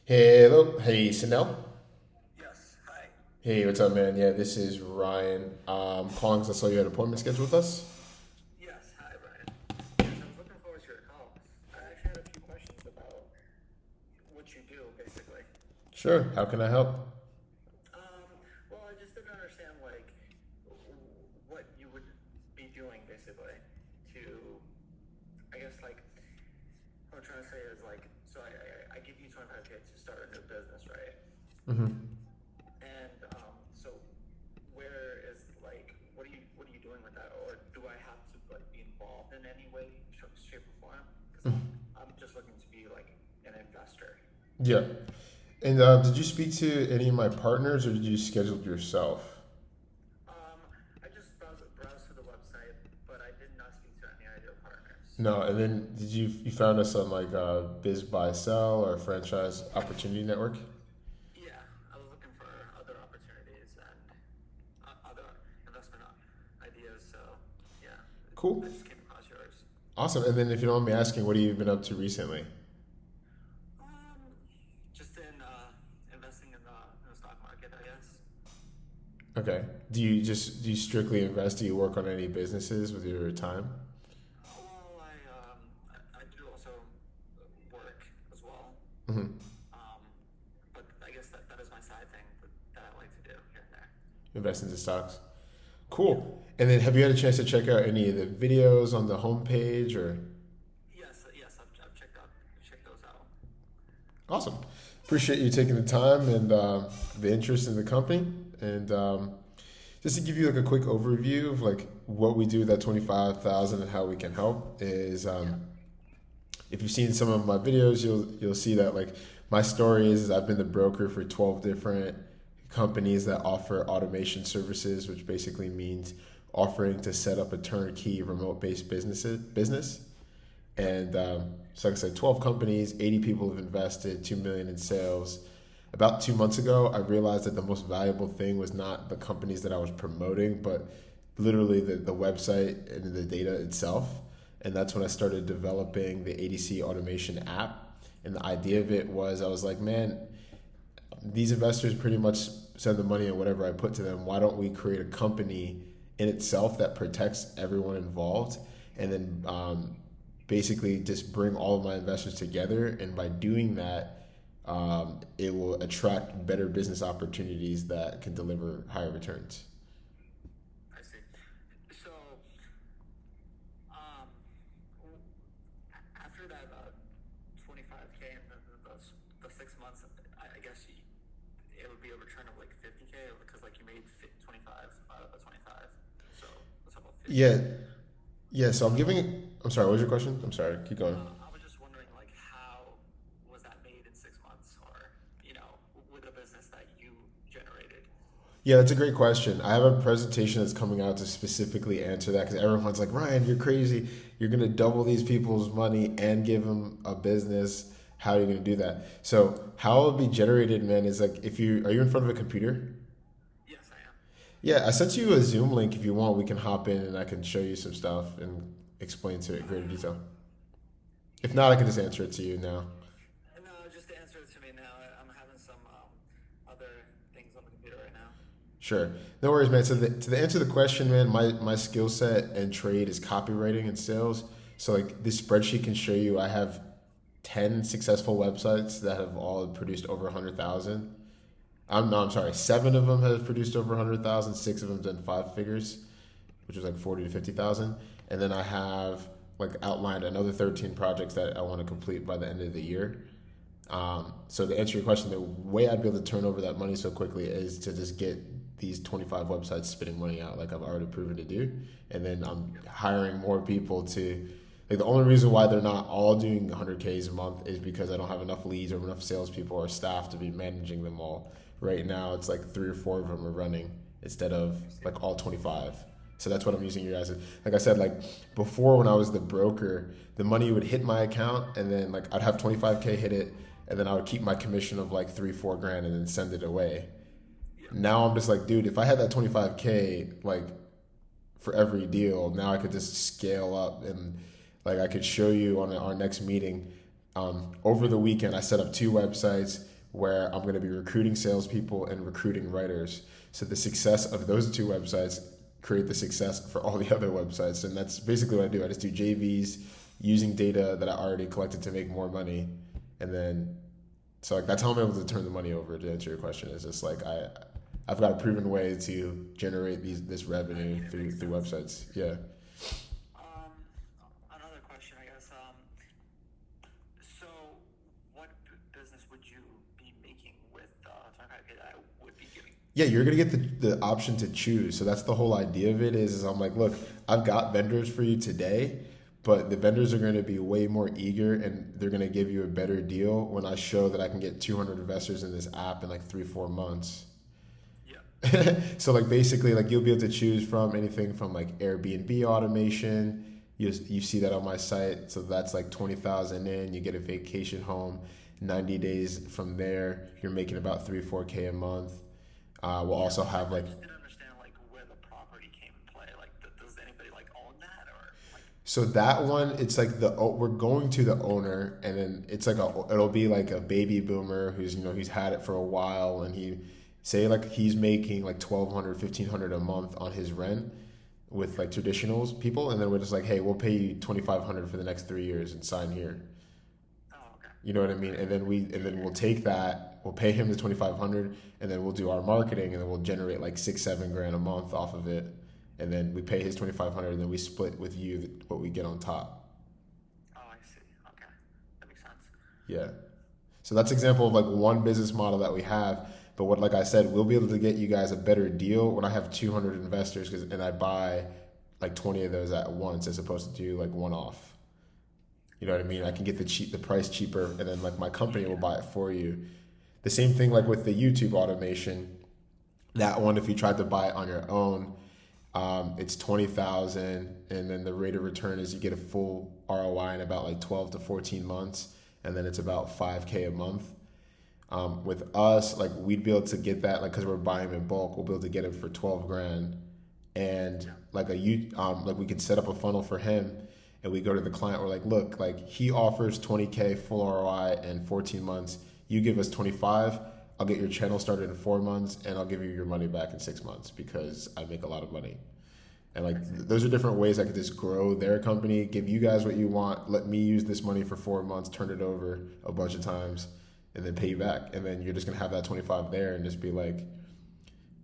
Hello, hey Sanel. Yes. Hi. Hey, what's up, man? Yeah, this is Ryan. Calling because I saw you had an appointment scheduled with us. Yes. Hi, Brian. Yes, I was looking forward to your call. I actually had a few questions about what you do, basically. Sure. How can I help? Um, well, I just didn't understand what you would be doing, basically, to, I guess, what I'm trying to say is so I give you 25K to start a new business, right? Hmm. And so where is what are you doing with that, or do I have to be involved in any way, shape, or form? Because I'm just looking to be like an investor. Yeah. And did you speak to any of my partners, or did you schedule it yourself? Um, I just browsed through the website, but I did not speak to any of your partners. No. And then did you found us on like Biz Buy Sell or Franchise Opportunity Network? Yeah, I was looking for other opportunities and other investment ideas. So yeah, Cool. I just came across yours. Awesome. And then if you don't mind me asking, what have you been up to recently? Um, just in investing in the stock market, I guess. Okay. Do you strictly invest? Do you work on any businesses with your time? Well, I do also work as well. Hmm. Um, but I guess that is my side thing that I like to do here and there. Invest into stocks. Yeah. Cool. And then have you had a chance to check out any of the videos on the homepage or? Yes, I've checked those out. Awesome. Appreciate you taking the time and the interest in the company. And just to give you like a quick overview of like what we do with that 25,000 and how we can help is Yeah. if you've seen some of my videos, you'll see that like my story is I've been the broker for 12 different companies that offer automation services, which basically means offering to set up a turnkey remote based business. Yeah. And so, like I said, 12 companies, 80 people have invested, 2 million in sales. About 2 months ago, I realized that the most valuable thing was not the companies that I was promoting, but literally the website and the data itself. And that's when I started developing the ADC automation app. And the idea of it was I was like, man, these investors pretty much send the money and whatever I put to them. Why don't we create a company in itself that protects everyone involved, and then basically just bring all of my investors together. And by doing that, it will attract better business opportunities that can deliver higher returns. I see. So, um, after that 25K and the 6 months, I guess it would be a return of like 50K because like you made 25 out of the 25. So let's talk about 50. Yeah, yeah. So I'm giving. I'm sorry. What was your question? I'm sorry. Keep going. I was just wondering like how was that made in 6 months, or with a business that you generated? Yeah, that's a great question. I have a presentation that's coming out to specifically answer that because everyone's like, Ryan, you're crazy. You're going to double these people's money and give them a business. How are you going to do that? So, how it'll be generated, man, is like if you are you in front of a computer? Yes, I am. Yeah, I sent you a Zoom link. If you want, we can hop in and I can show you some stuff and explain to it in greater detail. If not, I can just answer it to you now. No, just to answer it to me now. I'm having some other things on the computer right now. Sure. No worries, man. So to answer the question, man, my skill set and trade is copywriting and sales. So like this spreadsheet can show you I have 10 successful websites that have all produced over 100,000. I'm sorry, seven of them have produced over 100,000, six of them done five figures, which is like 40 to 50,000. And then I have like outlined another 13 projects that I want to complete by the end of the year. So to answer your question, the way I'd be able to turn over that money so quickly is to just get these 25 websites spitting money out like I've already proven to do. And then I'm hiring more people to, like the only reason why they're not all doing 100Ks a month is because I don't have enough leads or enough salespeople or staff to be managing them all. Right now, it's like three or four of them are running instead of I see. like all 25. So that's what I'm using you guys. Like I said, like before when I was the broker, the money would hit my account and then like I'd have 25K hit it, and then I would keep my commission of like 3, 4 grand and then send it away. Yeah. Now I'm just like, dude, if I had that 25K like for every deal, now I could just scale up and like I could show you on our next meeting. Over the weekend, I set up two websites. where I'm going to be recruiting salespeople and recruiting writers. So the success of those two websites create the success for all the other websites. And that's basically what I do. I just do JVs using data that I already collected to make more money. And then, so like that's how I'm able to turn the money over, to answer your question. Is just like I've got a proven way to generate this revenue through websites. Yeah. Another question, I guess. So, what business would you be making with 25K that I would be giving? Yeah, you're gonna get the option to choose. So that's the whole idea of it. Is I'm like, look, I've got vendors for you today, but the vendors are going to be way more eager, and they're going to give you a better deal when I show that I can get 200 investors in this app in like 3-4 months. So like basically like you'll be able to choose from anything from like Airbnb automation. You see that on my site. So that's like 20,000 in, you get a vacation home. 90 days from there, you're making about 3-4K a month. We'll also have I like, just didn't understand like where the property came in play. Like, does anybody like own that or like? so that one, it's like we're going to the owner, and then it's like it'll be like a baby boomer who's, who's had it for a while, and he's making like 1,200, 1,500 a month on his rent with like traditionals people, and then we're just like, hey, we'll pay you 2,500 for the next 3 years and sign here. Oh, okay. You know what I mean? And then we'll take that, we'll pay him the 2,500, and then we'll do our marketing, and then we'll generate like 6-7 grand a month off of it, and then we pay his 2,500, and then we split with you what we get on top. Oh, I see. Okay, that makes sense. Yeah. So that's an example of like one business model that we have. But what, like I said, we'll be able to get you guys a better deal when I have 200 investors, and I buy like 20 of those at once as opposed to do like one off. You know what I mean? I can get the price cheaper, and then like my company will buy it for you. The same thing like with the YouTube automation. That one, if you tried to buy it on your own, it's 20,000, and then the rate of return is you get a full ROI in about like 12 to 14 months, and then it's about 5K a month. With us, like we'd be able to get that, like, because we're buying them in bulk, we'll be able to get it for 12 grand, and like like we could set up a funnel for him, and we go to the client, we're like, look, like he offers 20K full ROI in 14 months, you give us 25, I'll get your channel started in 4 months, and I'll give you your money back in 6 months because I make a lot of money. And like those are different ways I could just grow their company, give you guys what you want, let me use this money for 4 months, turn it over a bunch of times, and then pay you back. And then you're just gonna have that 25 there and just be like,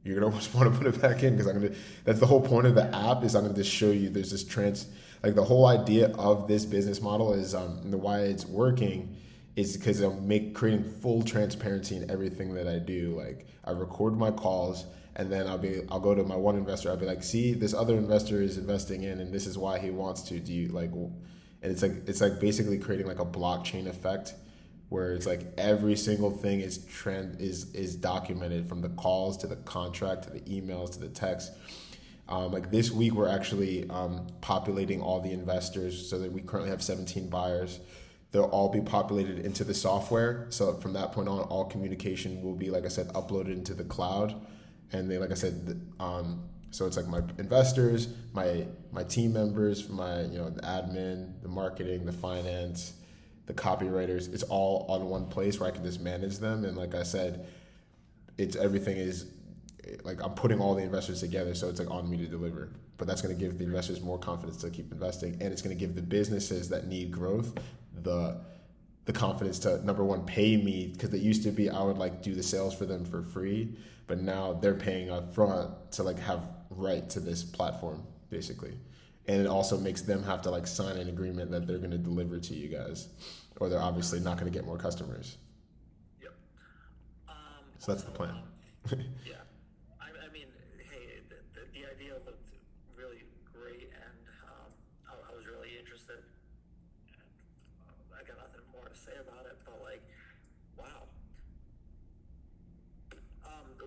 you're gonna just want to put it back in, because that's the whole point of the app, is I'm gonna just show you there's this like the whole idea of this business model is and the why it's working is because I'm creating full transparency in everything that I do. Like I record my calls, and then I'll go to my one investor, I'll be like, see, this other investor is investing in, and this is why he wants to. Do you like? And it's like basically creating like a blockchain effect, where it's like every single thing is documented, from the calls to the contract to the emails to the text. Like this week, we're actually populating all the investors, so that we currently have 17 buyers. They'll all be populated into the software. So from that point on, all communication will be, like I said, uploaded into the cloud. And they, like I said, so it's like my investors, my team members, my the admin, the marketing, the finance, the copywriters. It's all on one place where I can just manage them. And like I said, everything is like I'm putting all the investors together, so it's like on me to deliver. But that's going to give the investors more confidence to keep investing, and it's going to give the businesses that need growth the confidence to, number one, pay me, because it used to be I would like do the sales for them for free, but now they're paying up front to like have right to this platform basically. And it also makes them have to like sign an agreement that they're going to deliver to you guys, or they're obviously not going to get more customers. Yep. So that's the plan. Yeah. I mean, hey, the idea looked really great, and I was really interested. I got nothing more to say about it, but like, wow.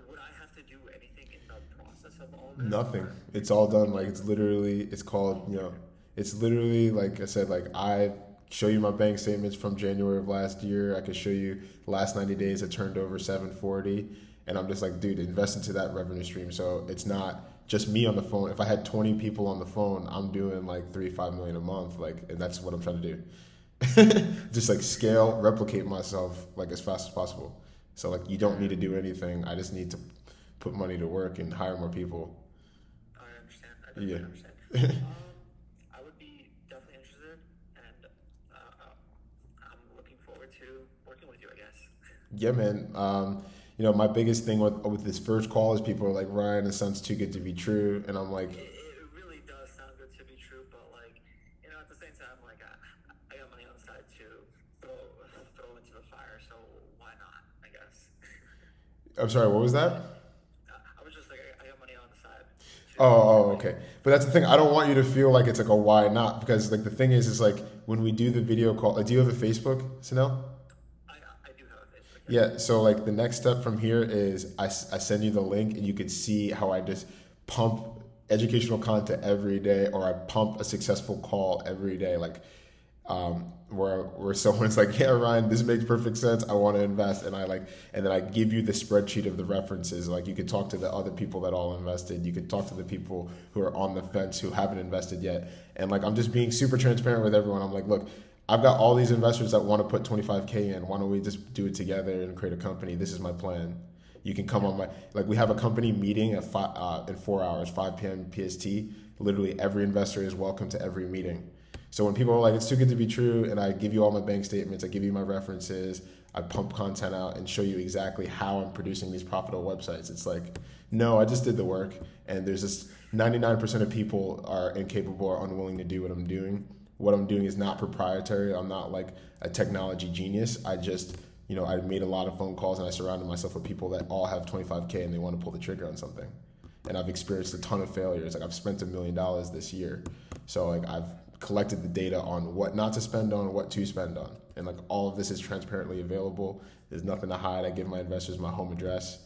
Would I have to do anything in the process of all this? Nothing. It's all done. Like it's literally like I said, like I show you my bank statements from January of last year. I could show you the last 90 days I turned over 740, and I'm just like, dude, invest into that revenue stream. So it's not just me on the phone. If I had 20 people on the phone, I'm doing like 3-5 million a month. Like, and that's what I'm trying to do. Just like scale, replicate myself like as fast as possible. So like you don't need to do anything. I just need to put money to work and hire more people. I understand. I Yeah. definitely understand. I would be definitely interested, and I'm looking forward to working with you, I guess. Yeah, man. My biggest thing with this first call is people are like, Ryan, it sounds too good to be true, and I'm like, It really does sound good to be true, but like, at the same time, like I got money on the side to throw into the fire, so why not? I guess. I'm sorry, what was that? I was just like, I got money on the side Okay. But that's the thing. I don't want you to feel like it's like a why not, because like the thing is like when we do the video call, like, do you have a Facebook, Sanel? I do have a Facebook. Yeah. So like the next step from here is I send you the link and you can see how I just pump educational content every day, or I pump a successful call every day. Like where someone's like, yeah, Ryan, this makes perfect sense. I want to invest, and then I give you the spreadsheet of the references. Like you could talk to the other people that all invested. You could talk to the people who are on the fence who haven't invested yet. And like I'm just being super transparent with everyone. I'm like, look, I've got all these investors that want to put 25K in. Why don't we just do it together and create a company? This is my plan. You can come on we have a company meeting at in 4 hours, 5 p.m. PST. Literally every investor is welcome to every meeting. So when people are like, it's too good to be true, and I give you all my bank statements, I give you my references, I pump content out and show you exactly how I'm producing these profitable websites. It's like, no, I just did the work, and there's this 99% of people are incapable or unwilling to do what I'm doing. What I'm doing is not proprietary. I'm not like a technology genius. I just, I made a lot of phone calls and I surrounded myself with people that all have 25K and they want to pull the trigger on something. And I've experienced a ton of failures. Like I've spent $1 million this year. So like I've collected the data on what not to spend on, what to spend on. And like all of this is transparently available. There's nothing to hide. I give my investors my home address.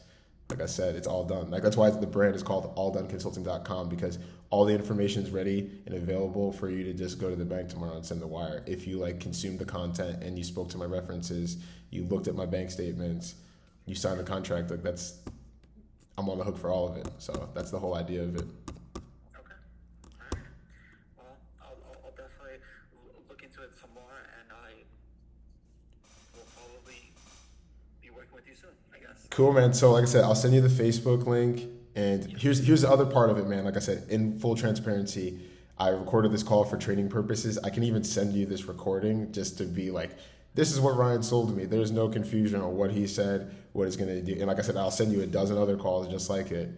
Like I said, it's all done. Like that's why the brand is called alldoneconsulting.com, because all the information is ready and available for you to just go to the bank tomorrow and send the wire. If you like consumed the content and you spoke to my references, you looked at my bank statements, you signed the contract, like I'm on the hook for all of it. So that's the whole idea of it. Okay. All right. Well, I'll definitely look into it some more, and I will probably be working with you soon, I guess. Cool, man. So like I said, I'll send you the Facebook link. And here's the other part of it, man. Like I said, in full transparency, I recorded this call for training purposes. I can even send you this recording just to be like, this is what Ryan sold to me. There's no confusion on what he said, what he's going to do. And like I said, I'll send you a dozen other calls just like it.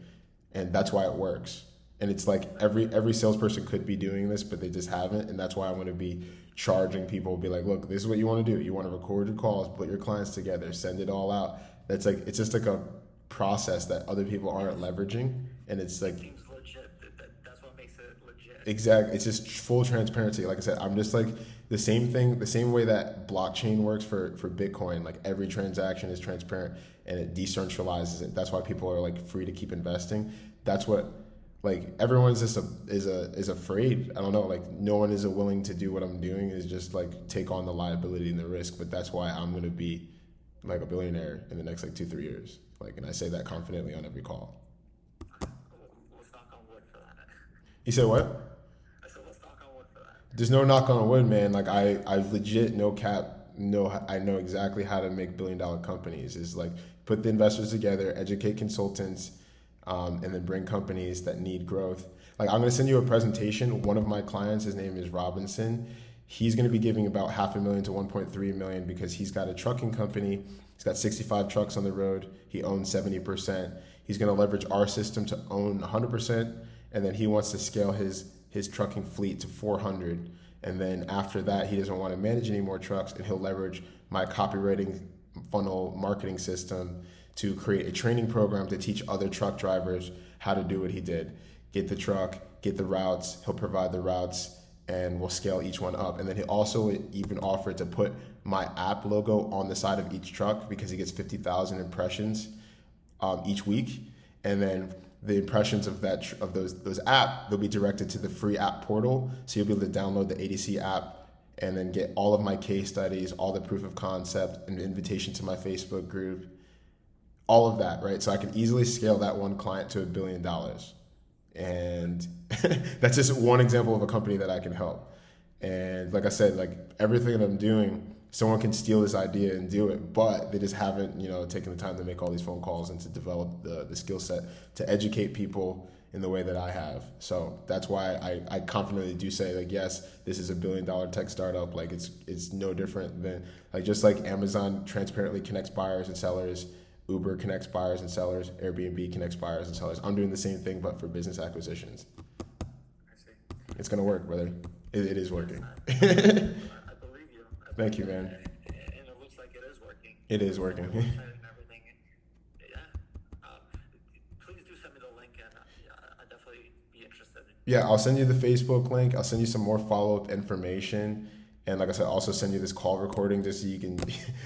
And that's why it works. And it's like every salesperson could be doing this, but they just haven't. And that's why I'm going to be charging people, be like, look, this is what you want to do. You want to record your calls, put your clients together, send it all out. That's like, it's just like a process that other people aren't leveraging, and it's like, it seems legit. That's what makes it legit. Exactly. It's just full transparency. Like I said, I'm just like the same way that blockchain works for Bitcoin. Like every transaction is transparent and it decentralizes it. That's why people are like free to keep investing. That's what, like, everyone's just is afraid. I don't know. Like no one is willing to do what I'm doing, is just like take on the liability and the risk. But that's why I'm going to be like a billionaire in the next like 2-3 years. Like, and I say that confidently on every call. Let's knock on wood for that. You said what? I said let's knock on wood for that. There's no knock on wood, man. Like I legit, no cap, I know exactly how to make $1 billion companies. Is like put the investors together, educate consultants, and then bring companies that need growth. Like I'm gonna send you a presentation. One of my clients, his name is Robinson. He's going to be giving about $500,000 to $1.3 million because he's got a trucking company. He's got 65 trucks on the road. He owns 70%. He's going to leverage our system to own 100%. And then he wants to scale his trucking fleet to 400. And then after that, he doesn't want to manage any more trucks, and he'll leverage my copywriting funnel marketing system to create a training program to teach other truck drivers how to do what he did. Get the truck, get the routes. He'll provide the routes, and we'll scale each one up. And then he also even offered to put my app logo on the side of each truck because he gets 50,000 impressions each week. And then the impressions of those app, they'll be directed to the free app portal. So you'll be able to download the ADC app and then get all of my case studies, all the proof of concept, an invitation to my Facebook group, all of that, right? So I can easily scale that one client to $1 billion. And that's just one example of a company that I can help. And like I said, like everything that I'm doing, someone can steal this idea and do it, but they just haven't, taken the time to make all these phone calls and to develop the skill set to educate people in the way that I have. So that's why I confidently do say, like, yes, this is $1 billion tech startup. Like, it's no different than, like, just like Amazon transparently connects buyers and sellers, Uber connects buyers and sellers, Airbnb connects buyers and sellers. I'm doing the same thing, but for business acquisitions. I see. It's gonna work, brother. It is working. I believe you. Thank you, man. And it looks like it is working. It is working. And everything. Yeah. Please do send me the link, and I'd definitely be interested. Yeah, I'll send you the Facebook link. I'll send you some more follow-up information. And like I said, I'll also send you this call recording just so you can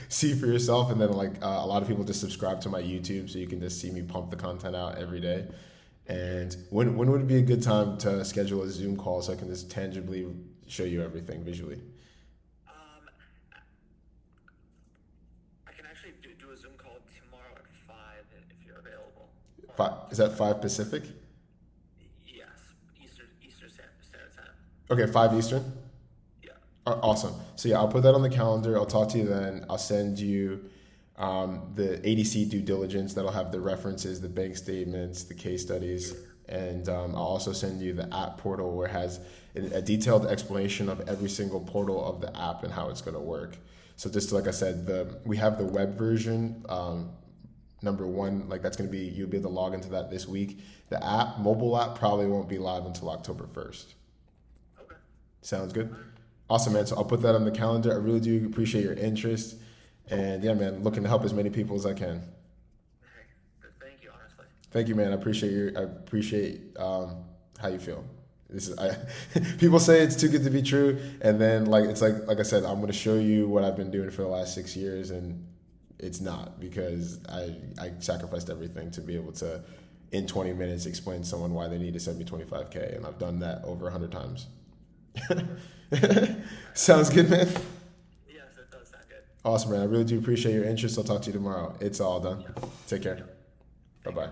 see for yourself. And then a lot of people just subscribe to my YouTube so you can just see me pump the content out every day. And when would it be a good time to schedule a Zoom call so I can just tangibly show you everything visually? I can actually do a Zoom call tomorrow at 5 if you're available. Is that 5 Pacific? Yes, Eastern Standard Time. Okay, 5 Eastern? Yeah. Awesome. So yeah, I'll put that on the calendar. I'll talk to you then. I'll send you the ADC due diligence that'll have the references, the bank statements, the case studies, and I'll also send you the app portal where it has a detailed explanation of every single portal of the app and how it's going to work. So just like I said, we have the web version. Number one, like that's going to be, you'll be able to log into that this week. The mobile app probably won't be live until October 1st. Okay. Sounds good? Awesome, man. So I'll put that on the calendar. I really do appreciate your interest. And yeah, man, looking to help as many people as I can. Hey, thank you, honestly. Thank you, man. I appreciate how you feel. People say it's too good to be true, and then like I said, I'm going to show you what I've been doing for the last 6 years, and it's not, because I sacrificed everything to be able to, in 20 minutes, explain to someone why they need to send me $25K, and I've done that over 100 times. Sounds good, man. Yes, it does sound good. Awesome, man. I really do appreciate your interest. I'll talk to you tomorrow. It's all done. Take care. Bye-bye.